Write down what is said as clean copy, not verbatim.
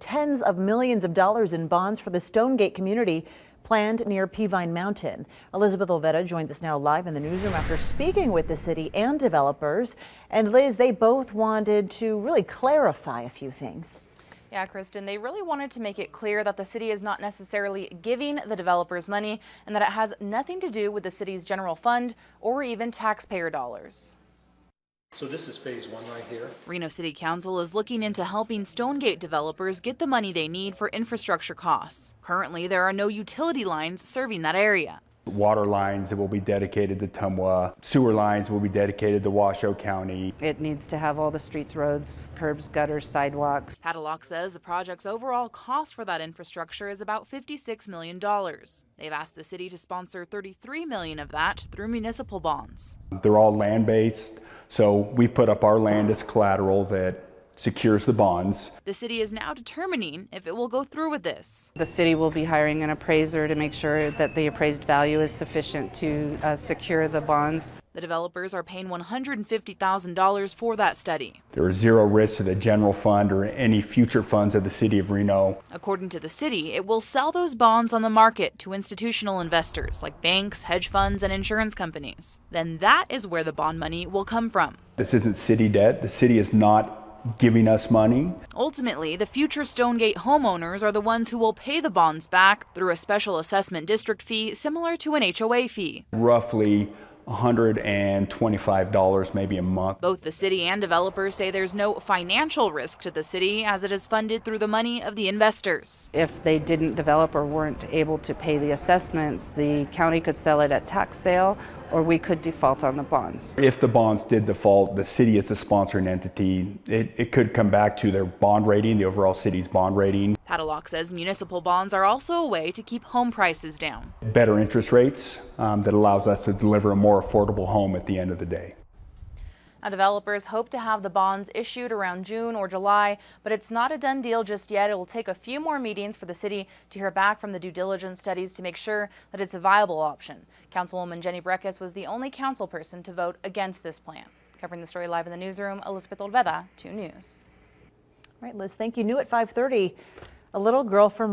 Tens of millions of dollars in bonds for the Stonegate community planned near Peavine Mountain. Elizabeth Olvera joins us now live in the newsroom after speaking with the city and developers. And Liz, they both wanted to really clarify a few things. Yeah, Kristen, they really wanted to make it clear that the city is not necessarily giving the developers money and that it has nothing to do with the city's general fund or even taxpayer dollars. So this is phase one right here. Reno City Council is looking into helping Stonegate developers get the money they need for infrastructure costs. Currently, there are no utility lines serving that area. Water lines will be dedicated to Tumwa. Sewer lines will be dedicated to Washoe County. It needs to have all the streets, roads, curbs, gutters, sidewalks. Padlock says the project's overall cost for that infrastructure is about $56 million. They've asked the city to sponsor $33 million of that through municipal bonds. They're all land-based, so we put up our land as collateral that secures the bonds. The city is now determining if it will go through with this. The city will be hiring an appraiser to make sure that the appraised value is sufficient to secure the bonds. The developers are paying $150,000 for that study. There is zero risk to the general fund or any future funds of the city of Reno. According to the city, it will sell those bonds on the market to institutional investors like banks, hedge funds, and insurance companies. Then that is where the bond money will come from. This isn't city debt. The city is not giving us money. Ultimately, the future Stonegate homeowners are the ones who will pay the bonds back through a special assessment district fee similar to an HOA fee. Roughly $125 maybe a month. Both the city and developers say there's no financial risk to the city as it is funded through the money of the investors. If they didn't develop or weren't able to pay the assessments, the county could sell it at tax sale, or we could default on the bonds. If the bonds did default, the city is the sponsoring entity. It could come back to their bond rating, the overall city's bond rating. Padlock says municipal bonds are also a way to keep home prices down. Better interest rates that allows us to deliver a more affordable home at the end of the day. Now, developers hope to have the bonds issued around June or July, but it's not a done deal just yet. It will take a few more meetings for the city to hear back from the due diligence studies to make sure that it's a viable option. Councilwoman Jenny Breckes was the only council person to vote against this plan. Covering the story live in the newsroom, Elizabeth Olvera, 2 News. All right, Liz, thank you. New at 5:30, a little girl from